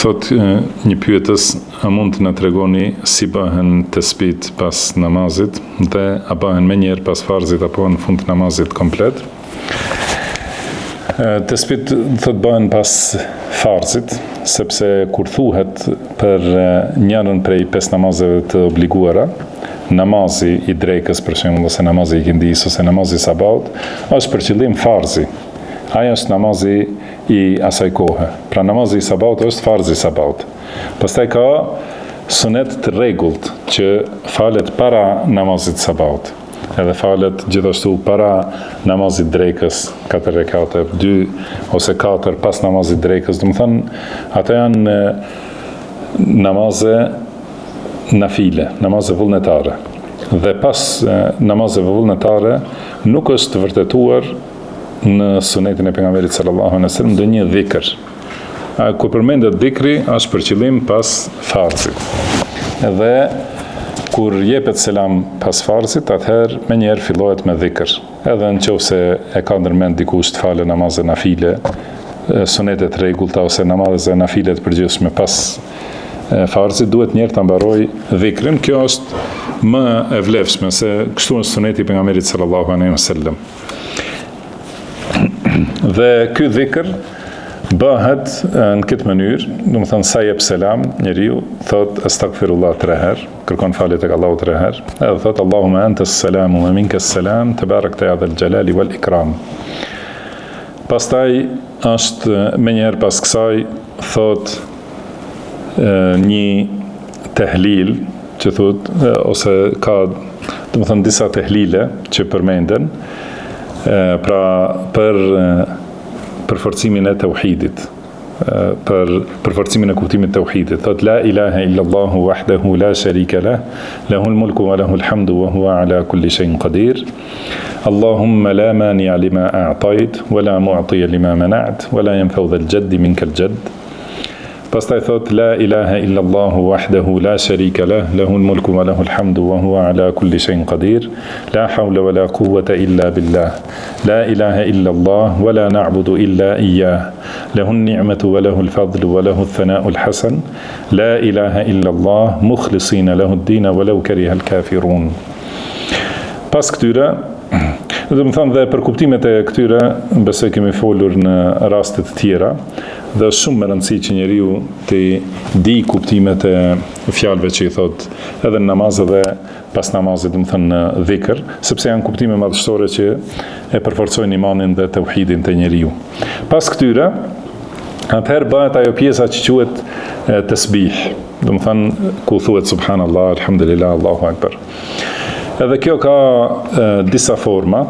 Thot një pyetës, a mund të na tregoni si bëhen tesbit pas namazit dhe a bëhen më njëherë pas farzit apo në fund të namazit komplet? Tesbit thot bëhen pas farzit, sepse kur thuhet për njërin prej 5 namazeve të obliguara, namazi i drekës për shembull ose namazi i kindis ose namazi i sabahut, është për qëllim farzi. Aja është namazi i asaj kohe. Pra namazi i sabahut është farzi i sabahut. Pastaj ka sunet të rregullt që falet para namazit të sabahut. Edhe falet gjithashtu para namazit drekës, 4 rekate, 2 ose 4 pas namazit drekës. Do të thënë, ata janë namaze nafile, namaze vullnetare. Dhe pas namazeve vullnetare nuk është vërtetuar në sunetin e pejgamberit sallallahu alaihi wasallam ndonjë dhikr. Kur përmendet dhikri, është për qëllim pas farzit. Edhe kur jepet selam pas farzit, atëherë menjëherë fillohet me dhikr. Edhe nëse e ka ndërmend dikush të falë namaze nafile, sunetet rregullta ose namaze nafile të përgjithshme pas farzit, duhet njëherë ta mbaroj dhikrin. Kjo është më e vlefshme se kështu është suneti i pejgamberit sallallahu alaihi wasallam. Dhe ky dhikr bëhet në këtë mënyrë, do të thënë sa jep selam njeriu, thot astaghfirullah 3 herë, kërkon falje tek Allahu 3 herë, edhe thot Allahumma antas salamu wa minkas salam, tebarakta ya dhal jalali wal ikram. Pastaj është menjëherë pas kësaj thot një tehlil që thot ose ka, do të thënë disa tehlile që përmenden pra për forcimin e tauhidit, për forcimin e kuptimit të tauhidit. Thot la ilaha illa Allahu wahdahu la sharika lah, lahul mulku wa lahul hamdu wa huwa ala kulli shay'in qadir. Allahumma la mani'a lima a'tayt wa la mu'tiya lima mana'at wa la yanfa'u dhal jaddi minkal jadd. Pastaj thot la ilaha illa Allahu wahdahu la sharika lah, lahul mulku wa lahul hamdu wa huwa ala kulli shay'in qadir. La hawla wa la quwwata illa billah. La ilaha illa Allah wa la na'budu illa iyyah. Lahu an-ni'matu wa lahu al-fadlu wa lahu ath-thana'u al-hasan. La ilaha illa Allah mukhlisina lahu ad-din wa law kariha al-kafirun. Pas këtyre, do të them dhe për kuptimet e këtyre, besoj kemi folur në raste të tjera, dhe është shumë më rëndësi që njeriu të di kuptimet e fjalëve që i thot edhe në namaz dhe pas namazit, do të thënë në dhikr, sepse janë kuptime madhështore që e përforcojnë imanin dhe tauhidin të njeriu. Pas këtyre, atëherë bëhet ajo pjesa që quhet tasbih, do të thënë ku thuhet subhanallah, alhamdulillah, Allahu akbar. Edhe kjo ka disa forma.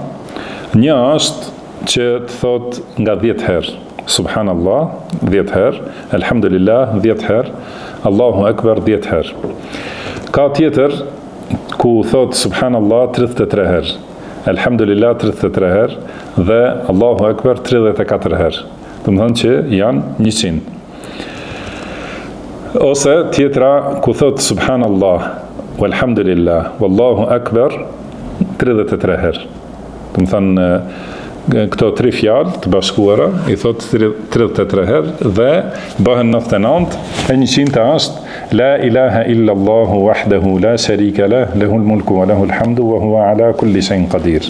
Një është që të thot nga 10 herë. Subhanallah 10 herë, alhamdulillah 10 herë, Allahu akbar 10 herë. Ka tjetër ku thot subhanallah 33 herë, alhamdulillah 33 herë dhe Allahu akbar 34 herë. Do të thonë që janë 100. Ose tjetra ku thot subhanallah walhamdulillah wallahu akbar 33 herë. Do të thonë këto 3 fjalë të bashkuara i thot 33 herë dhe bëhen 99, e 100 është la ilaha illa Allahu wahdahu la sharika lah, lahul mulku wa lahul hamdu wa huwa ala kulli shay'in qadir.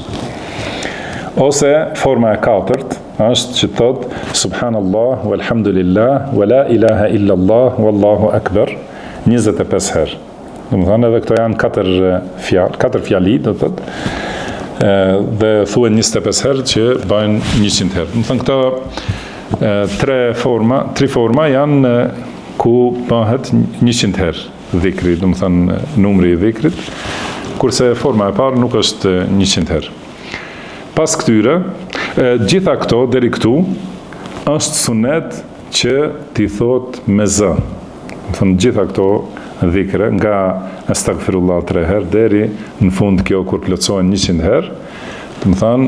Ose forma e 4 është që thot subhanallah walhamdulillah wa la ilaha illa Allah wallahu akbar 25 herë. Do të thonë edhe këto janë 4 fjali, do të thotë, dhe thuhen 25 herë që bëjnë 100 herë. Do të thënë këto 3 forma janë ku bëhet 100 herë dhikri, do të thënë numri i dhikrit, kurse forma e parë nuk është 100 herë. Pas këtyre, gjitha këto deri këtu është sunet që ti thot me zë. Do të thënë gjitha këto dhikre nga astaghfirullah 3 herë deri në fund kjo kur plotësohen 100 herë, do të thonë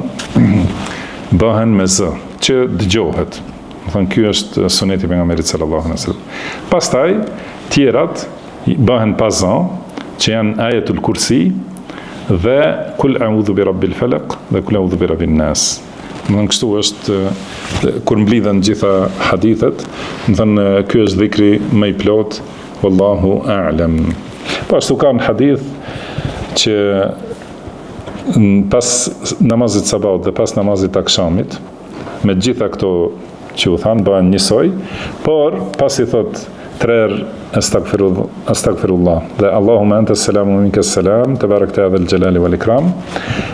bëhen me zë që dëgjohet. Do të thonë ky është suneti i pejgamberit sallallahu alaihi wasallam. Pastaj tjerat bëhen pa zë, që janë ajetul kursi dhe kul a'udhu bi rabbil falaq dhe kul a'udhu bi rabbin nas. Më thënë kështu është, kur mblidhen gjitha hadithet, më thënë ky është dhikri më i plot, wallahu a'lam. Po ashtu ka në hadith që pas namazit sabat dhe pas namazit akshamit, me gjitha këto që u thanë, bëhen njësoj, por pas i thot 3 herë astagfirullah dhe Allahumma anta selamu minka selam, te barakta dhe l'gjelali wal ikram,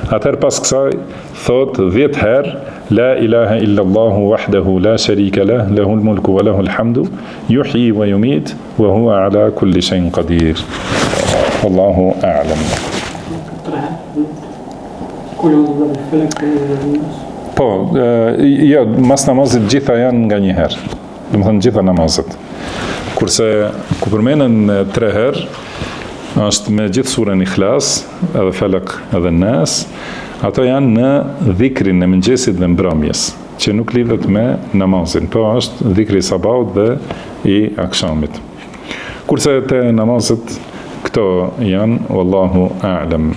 atëherë pas kësaj thot 10 herë la ilaha illa Allahu wahdahu la sharika lah, lahul mulku wa lahul hamdu, yuhyi wa yumit, wa huwa ala kulli shay'in qadir. Wallahu a'lam. Po, jo, mas namazit gjitha janë nga një herë. Do të thënë gjitha namazet. Kurse ku përmenen 3 herë, është me gjithë surën Ikhlas, edhe Falak edhe Nas, ato janë në dhikrin e mëngjesit dhe mbrëmjes, që nuk lidhet me namazin, po është dhikri i sabahut dhe i akshamit. Kurse te namazet këto janë, wallahu a'lam.